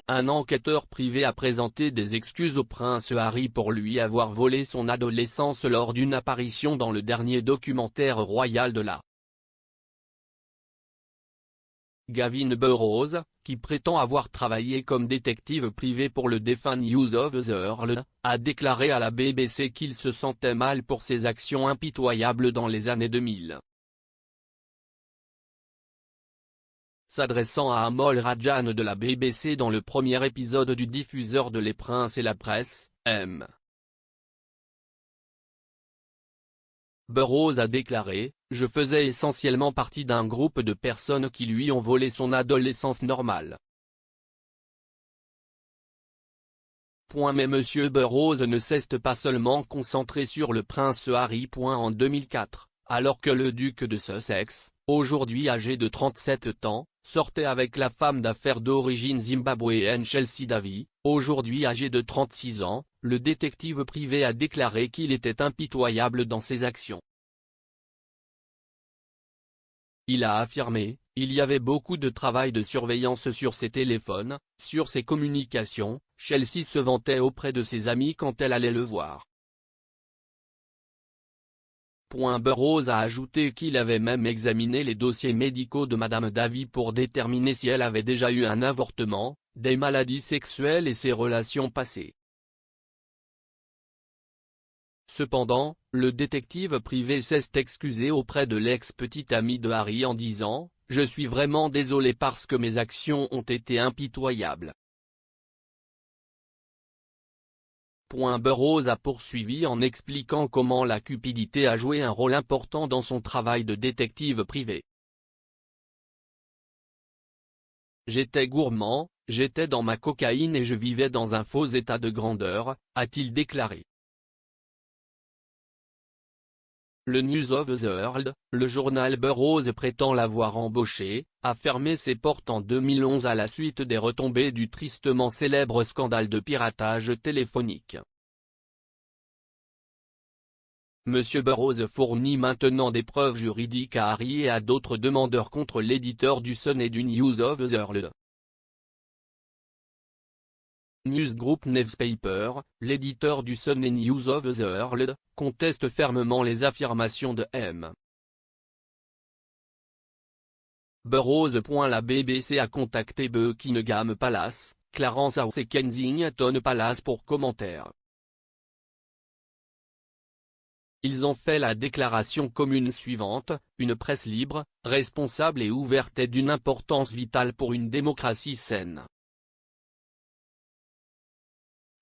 un enquêteur privé a présenté des excuses au prince Harry pour lui avoir volé son adolescence lors d'une apparition dans le dernier documentaire royal de la Gavin Burrows, qui prétend avoir travaillé comme détective privé pour le défunt News of the World, a déclaré à la BBC qu'il se sentait mal pour ses actions impitoyables dans les années 2000. S'adressant à Amol Rajan de la BBC dans le premier épisode du diffuseur de Les Princes et la Presse, M. Burrows a déclaré « Je faisais essentiellement partie d'un groupe de personnes qui lui ont volé son adolescence normale. » Mais M. Burrows ne s'est pas seulement concentré sur le prince Harry. En 2004, alors que le duc de Sussex, aujourd'hui âgé de 37 ans, sortait avec la femme d'affaires d'origine zimbabwéenne Chelsea Davy, aujourd'hui âgée de 36 ans, le détective privé a déclaré qu'il était impitoyable dans ses actions. Il a affirmé, il y avait beaucoup de travail de surveillance sur ses téléphones, sur ses communications, Chelsea se vantait auprès de ses amis quand elle allait le voir. Burrows a ajouté qu'il avait même examiné les dossiers médicaux de Madame Davy pour déterminer si elle avait déjà eu un avortement, des maladies sexuelles et ses relations passées. Cependant, le détective privé s'est excusé auprès de l'ex-petite amie de Harry en disant « Je suis vraiment désolé parce que mes actions ont été impitoyables. » Burrows a poursuivi en expliquant comment la cupidité a joué un rôle important dans son travail de détective privé. « J'étais gourmand, j'étais dans ma cocaïne et je vivais dans un faux état de grandeur », a-t-il déclaré. Le News of the World, le journal Burrows prétend l'avoir embauché, a fermé ses portes en 2011 à la suite des retombées du tristement célèbre scandale de piratage téléphonique. M. Burrows fournit maintenant des preuves juridiques à Harry et à d'autres demandeurs contre l'éditeur du Sun et du News of the World. Newsgroup Newspaper, l'éditeur du Sun et News of the World, conteste fermement les affirmations de M. Burrows. La BBC a contacté Buckingham Palace, Clarence House et Kensington Palace pour commentaires. Ils ont fait la déclaration commune suivante, une presse libre, responsable et ouverte est d'une importance vitale pour une démocratie saine.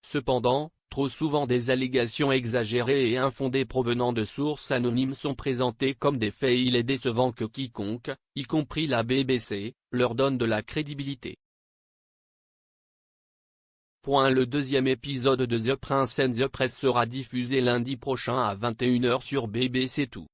Cependant, trop souvent des allégations exagérées et infondées provenant de sources anonymes sont présentées comme des faits. Il est décevant que quiconque, y compris la BBC, leur donne de la crédibilité. Le deuxième épisode de The Prince and the Press sera diffusé lundi prochain à 21 h sur BBC Two.